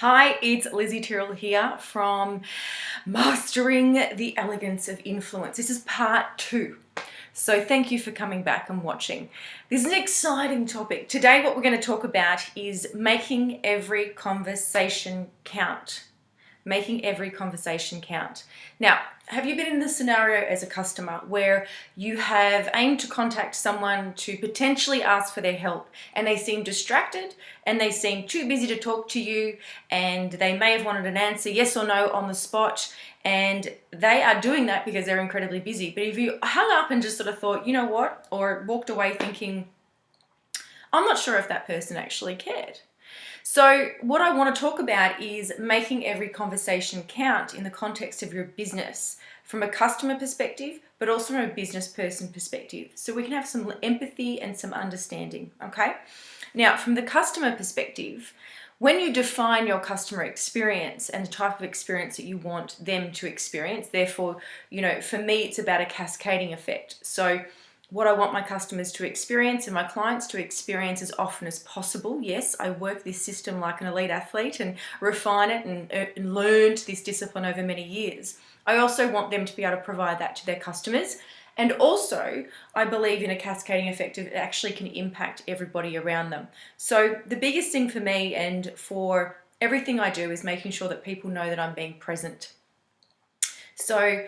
Hi, it's Lizzie Tyrrell here from Mastering the Elegance of Influence. This is part 2. So thank you for coming back and watching. This is an exciting topic. Today what we're going to talk about is making every conversation count. Making every conversation count. Now, have you been in this scenario as a customer where you have aimed to contact someone to potentially ask for their help and they seem distracted and they seem too busy to talk to you and they may have wanted an answer yes or no on the spot, and they are doing that because they're incredibly busy. But if you hung up and just sort of thought, you know what, or walked away thinking, I'm not sure if that person actually cared. So what I want to talk about is making every conversation count in the context of your business from a customer perspective, but also from a business person perspective. So we can have some empathy and some understanding, okay? Now, from the customer perspective, when you define your customer experience and the type of experience that you want them to experience, therefore, for me, it's about a cascading effect. So what I want my customers to experience and my clients to experience as often as possible. Yes, I work this system like an elite athlete and refine it and learned this discipline over many years. I also want them to be able to provide that to their customers. And also, I believe in a cascading effect that actually can impact everybody around them. So the biggest thing for me and for everything I do is making sure that people know that I'm being present. So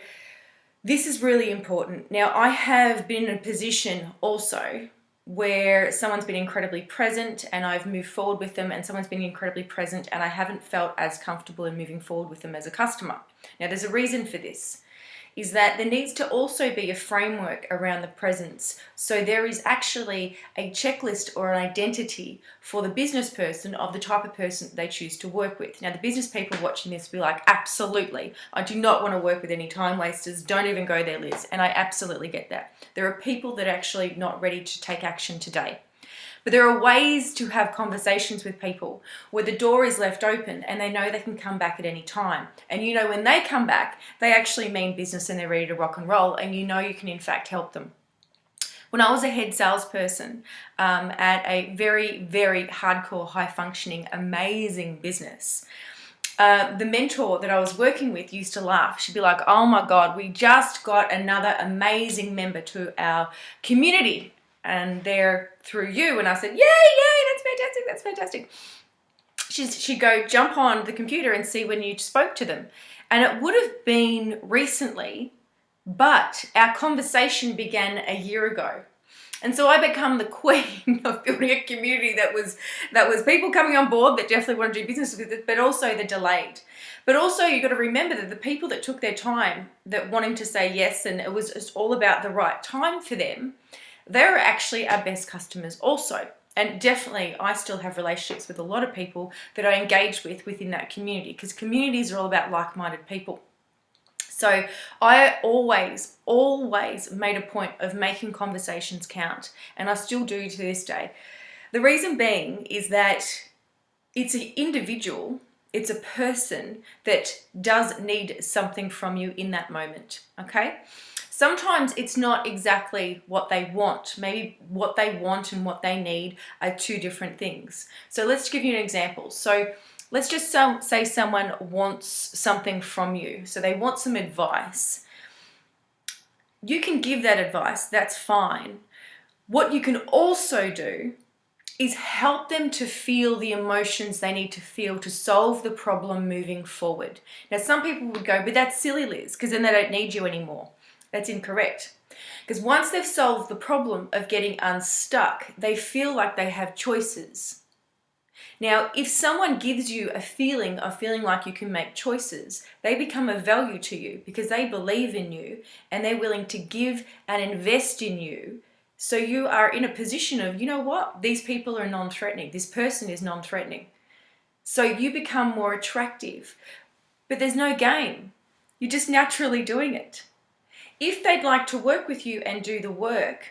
this is really important. Now, I have been in a position also where someone's been incredibly present and I've moved forward with them, and someone's been incredibly present and I haven't felt as comfortable in moving forward with them as a customer. Now, there's a reason for this, is that there needs to also be a framework around the presence. So there is actually a checklist or an identity for the business person of the type of person they choose to work with. Now, the business people watching this will be like, absolutely, I do not want to work with any time wasters. Don't even go there, Liz. And I absolutely get that. There are people that are actually not ready to take action today. But there are ways to have conversations with people where the door is left open and they know they can come back at any time. And when they come back, they actually mean business and they're ready to rock and roll, and you can in fact help them. When I was a head salesperson at a very, very hardcore, high-functioning, amazing business, the mentor that I was working with used to laugh. She'd be like, oh my God, we just got another amazing member to our community, and they're through you. And I said, yay, that's fantastic. She'd go jump on the computer and see when you spoke to them. And it would have been recently, but our conversation began a year ago. And so I become the queen of building a community that was people coming on board that definitely want to do business with it, but also the delayed. But also you've got to remember that the people that took their time, that wanting to say yes, and it was just all about the right time for them, they're actually our best customers also. And definitely I still have relationships with a lot of people that I engage with within that community, because communities are all about like-minded people. So I always made a point of making conversations count, and I still do to this day. The reason being is that it's an individual, it's a person that does need something from you in that moment, okay? Sometimes it's not exactly what they want. Maybe what they want and what they need are two different things. So let's give you an example. So let's just say someone wants something from you. So they want some advice. You can give that advice, that's fine. What you can also do is help them to feel the emotions they need to feel to solve the problem moving forward. Now, some people would go, but that's silly, Liz, because then they don't need you anymore. That's incorrect. Because once they've solved the problem of getting unstuck, they feel like they have choices. Now, if someone gives you a feeling of feeling like you can make choices, they become of value to you because they believe in you and they're willing to give and invest in you. So you are in a position of, you know what, these people are non-threatening. This person is non-threatening. So you become more attractive. But there's no game. You're just naturally doing it. If they'd like to work with you and do the work,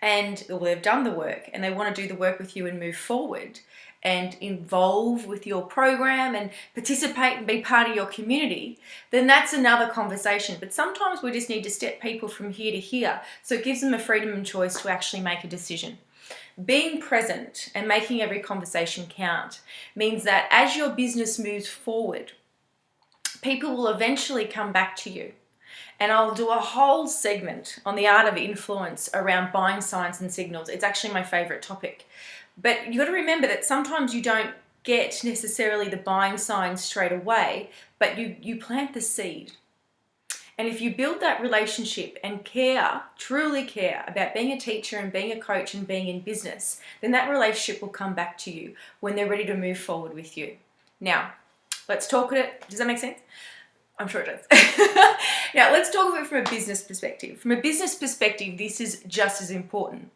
or they've done the work and they want to do the work with you and move forward and involve with your program and participate and be part of your community, then that's another conversation. But sometimes we just need to step people from here to here, so it gives them a freedom and choice to actually make a decision. Being present and making every conversation count means that as your business moves forward, people will eventually come back to you. And I'll do a whole segment on the art of influence around buying signs and signals. It's actually my favorite topic. But you got to remember that sometimes you don't get necessarily the buying signs straight away, but you plant the seed. And if you build that relationship and care, truly care about being a teacher and being a coach and being in business, then that relationship will come back to you when they're ready to move forward with you. Now, let's talk it. Does that make sense? I'm sure it does. Now, let's talk about it from a business perspective. From a business perspective, this is just as important.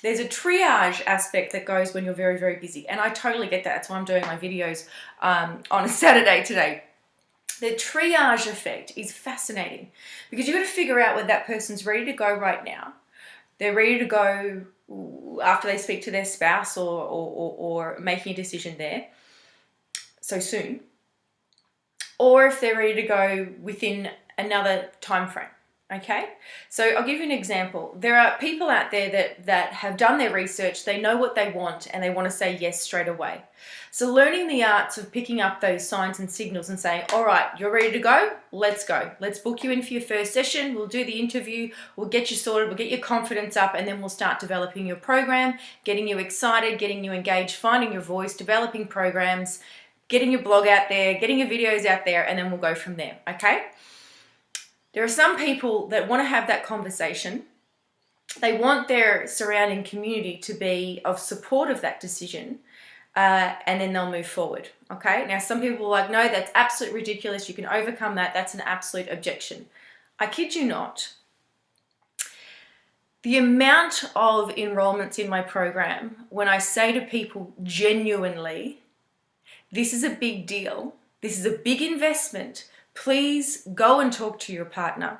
There's a triage aspect that goes when you're very, very busy. And I totally get that. That's why I'm doing my videos on a Saturday today. The triage effect is fascinating because you've got to figure out whether that person's ready to go right now. They're ready to go after they speak to their spouse or making a decision there so soon. Or if they're ready to go within another time frame. Okay, so I'll give you an example. There are people out there that have done their research, they know what they want, and they want to say yes straight away. So learning the arts of picking up those signs and signals and saying, all right, you're ready to go? Let's go. Let's book you in for your first session. We'll do the interview. We'll get you sorted. We'll get your confidence up, and then we'll start developing your program, getting you excited, getting you engaged, finding your voice, developing programs, getting your blog out there, getting your videos out there, and then we'll go from there, okay? There are some people that want to have that conversation. They want their surrounding community to be of support of that decision, and then they'll move forward, okay? Now, some people are like, no, that's absolutely ridiculous. You can overcome that. That's an absolute objection. I kid you not. The amount of enrollments in my program, when I say to people genuinely, this is a big deal, this is a big investment, please go and talk to your partner.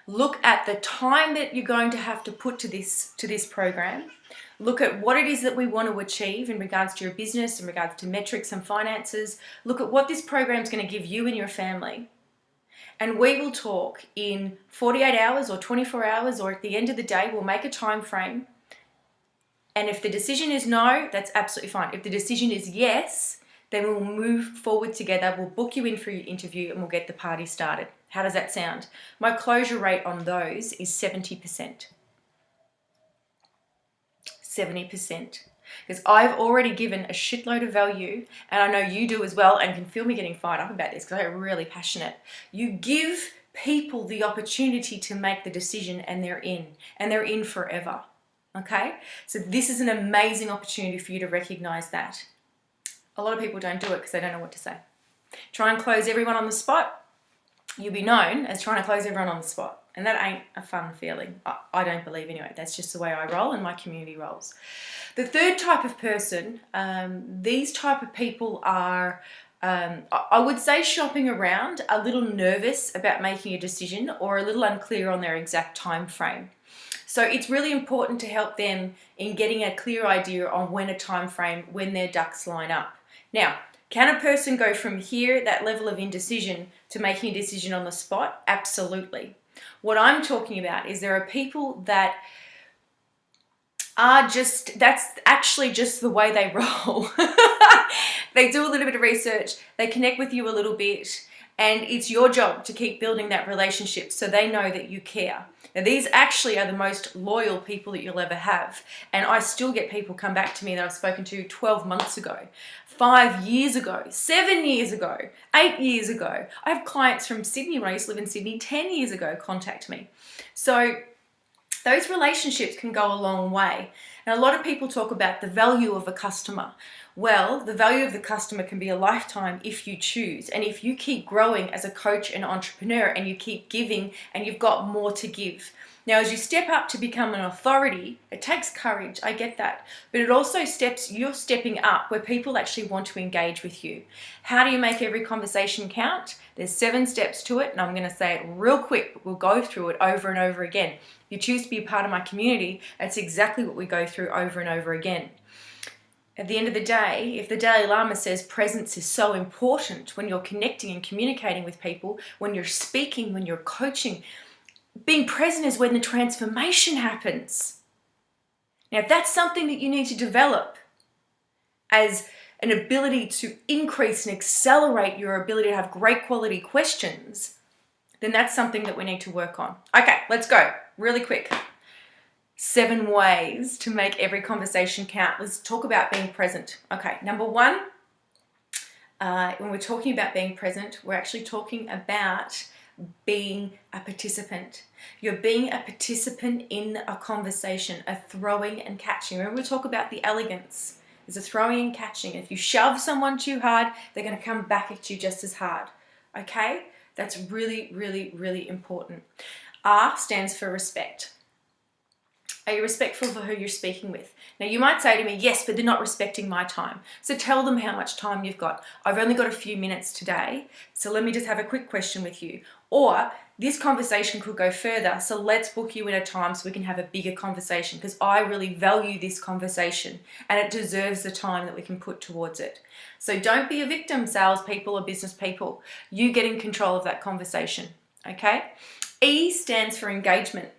Look at the time that you're going to have to put to this program. Look at what it is that we want to achieve in regards to your business, in regards to metrics and finances. Look at what this program is going to give you and your family. And we will talk in 48 hours or 24 hours, or at the end of the day, we'll make a time frame. And if the decision is no, that's absolutely fine. If the decision is yes, then we'll move forward together. We'll book you in for your interview and we'll get the party started. How does that sound? My closure rate on those is 70%. 70%. Because I've already given a shitload of value, and I know you do as well, and can feel me getting fired up about this because I'm really passionate. You give people the opportunity to make the decision, and they're in forever. Okay? So this is an amazing opportunity for you to recognize that. A lot of people don't do it because they don't know what to say. Try and close everyone on the spot. You'll be known as trying to close everyone on the spot. And that ain't a fun feeling. I don't believe anyway. That's just the way I roll and my community rolls. The third type of person, these type of people are, I would say, shopping around, a little nervous about making a decision or a little unclear on their exact time frame. So it's really important to help them in getting a clear idea on when a time frame, when their ducks line up. Now, can a person go from here, that level of indecision, to making a decision on the spot? Absolutely. What I'm talking about is there are people that are just, that's actually just the way they roll. They do a little bit of research, they connect with you a little bit, and it's your job to keep building that relationship so they know that you care. Now, these actually are the most loyal people that you'll ever have. And I still get people come back to me that I've spoken to 12 months ago, 5 years ago, 7 years ago, 8 years ago. I have clients from Sydney, when I used to live in Sydney, 10 years ago, contact me. So those relationships can go a long way. And a lot of people talk about the value of a customer. Well, the value of the customer can be a lifetime if you choose. And if you keep growing as a coach and entrepreneur and you keep giving and you've got more to give. Now, as you step up to become an authority, it takes courage, I get that. But it also you're stepping up where people actually want to engage with you. How do you make every conversation count? There's 7 steps to it, and I'm going to say it real quick, but we'll go through it over and over again. If you choose to be a part of my community, that's exactly what we go through over and over again. At the end of the day, if the Dalai Lama says presence is so important when you're connecting and communicating with people, when you're speaking, when you're coaching, being present is when the transformation happens. Now, if that's something that you need to develop as an ability to increase and accelerate your ability to have great quality questions, then that's something that we need to work on. Okay, let's go really quick. 7 ways to make every conversation count. Let's talk about being present. Okay, number 1, when we're talking about being present, we're actually talking about being a participant. You're being a participant in a conversation, a throwing and catching. Remember, we talk about the elegance. There's a throwing and catching. If you shove someone too hard, they're going to come back at you just as hard. Okay? That's really, really, really important. R stands for respect. Are you respectful for who you're speaking with? Now, you might say to me, yes, but they're not respecting my time. So tell them how much time you've got. I've only got a few minutes today, so let me just have a quick question with you. Or this conversation could go further, so let's book you in a time so we can have a bigger conversation, because I really value this conversation and it deserves the time that we can put towards it. So don't be a victim, salespeople or business people. You get in control of that conversation, okay? E stands for engagement.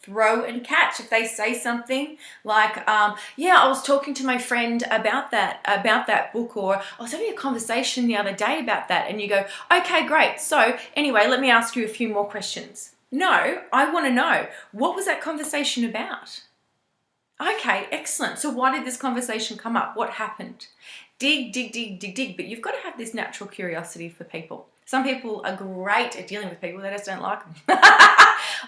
Throw and catch. If they say something like, yeah, I was talking to my friend about that book, or I was having a conversation the other day about that, and you go, okay, great. So anyway, let me ask you a few more questions. No, I want to know, what was that conversation about? Okay, excellent. So why did this conversation come up? What happened? Dig, dig, dig, dig, dig. But you've got to have this natural curiosity for people. Some people are great at dealing with people, they just don't like them.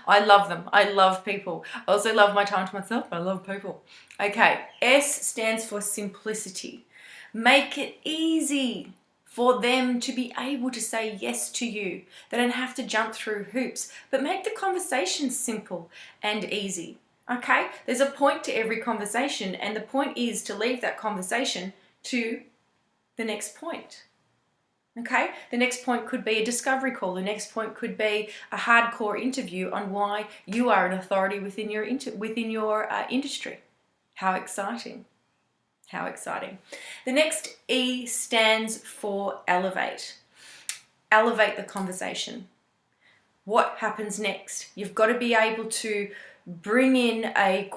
I love them. I love people. I also love my time to myself. I love people. Okay, S stands for simplicity. Make it easy for them to be able to say yes to you. They don't have to jump through hoops, but make the conversation simple and easy. Okay, there's a point to every conversation, and the point is to leave that conversation to the next point. Okay, the next point could be a discovery call. The next point could be a hardcore interview on why you are an authority within your industry. How exciting! How exciting! The next E stands for elevate. Elevate the conversation. What happens next? You've got to be able to bring in a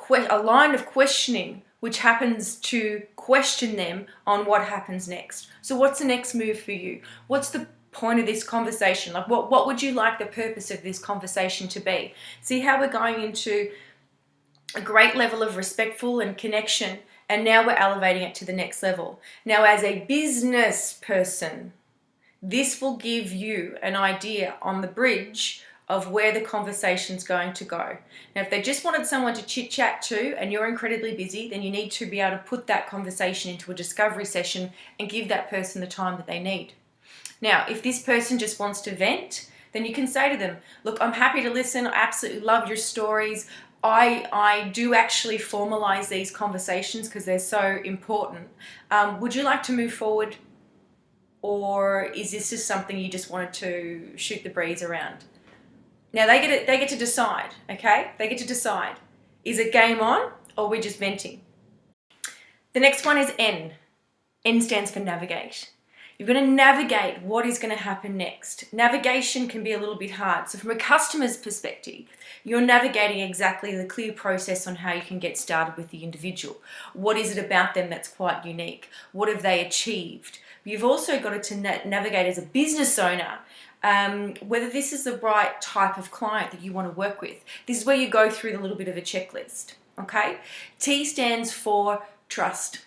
line of questioning, which happens to question them on what happens next. So what's the next move for you? What's the point of this conversation? Like, what would you like the purpose of this conversation to be? See how we're going into a great level of respectful and connection, and now we're elevating it to the next level. Now, as a business person, this will give you an idea on the bridge of where the conversation's going to go. Now, if they just wanted someone to chit chat to and you're incredibly busy, then you need to be able to put that conversation into a discovery session and give that person the time that they need. Now, if this person just wants to vent, then you can say to them, look, I'm happy to listen. I absolutely love your stories. I do actually formalize these conversations because they're so important. Would you like to move forward? Or is this just something you just wanted to shoot the breeze around? Now they get to decide, okay? They get to decide. Is it game on or we're just venting? The next one is N. N stands for navigate. You're going to navigate what is going to happen next. Navigation can be a little bit hard. So from a customer's perspective, you're navigating exactly the clear process on how you can get started with the individual. What is it about them that's quite unique? What have they achieved? You've also got to navigate as a business owner whether this is the right type of client that you want to work with. This is where you go through a little bit of a checklist, okay? T stands for trust.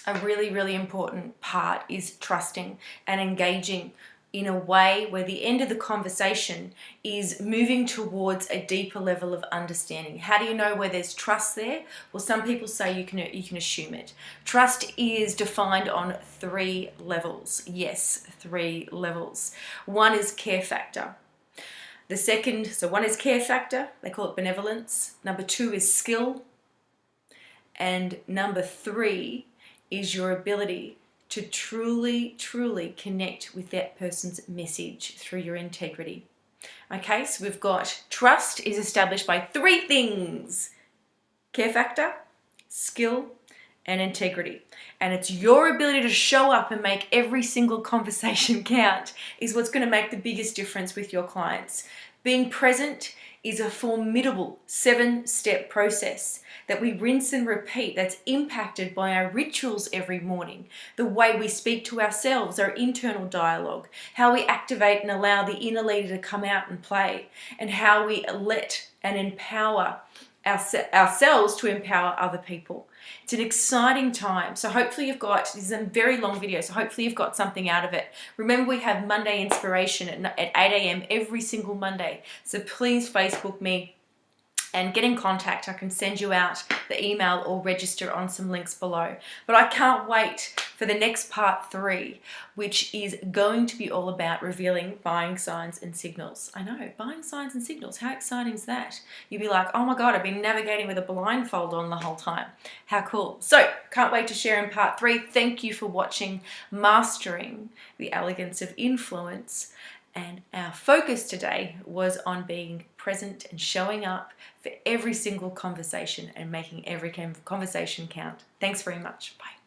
A really, really important part is trusting and engaging in a way where the end of the conversation is moving towards a deeper level of understanding. How do you know where there's trust there? Well, some people say you can assume it. Trust is defined on 3 levels. Yes, 3 levels. One is care factor. One is care factor, they call it benevolence. Number 2 is skill. And number 3 is your ability to truly, truly connect with that person's message through your integrity. Okay, so we've got trust is established by 3 things: care factor, skill, and integrity. And it's your ability to show up and make every single conversation count is what's going to make the biggest difference with your clients. Being present is a formidable 7-step process that we rinse and repeat, that's impacted by our rituals every morning, the way we speak to ourselves, our internal dialogue, how we activate and allow the inner leader to come out and play, and how we let and empower ourselves to empower other people. It's an exciting time. So hopefully this is a very long video, so hopefully you've got something out of it. Remember, we have Monday inspiration at 8 a.m. every single Monday. So please Facebook me and get in contact. I can send you out the email or register on some links below. But I can't wait for the next part 3, which is going to be all about revealing buying signs and signals. I know, buying signs and signals. How exciting is that? You'd be like, oh my God, I've been navigating with a blindfold on the whole time. How cool. So can't wait to share in part 3. Thank you for watching Mastering the Elegance of Influence. And our focus today was on being present and showing up for every single conversation and making every conversation count. Thanks very much. Bye.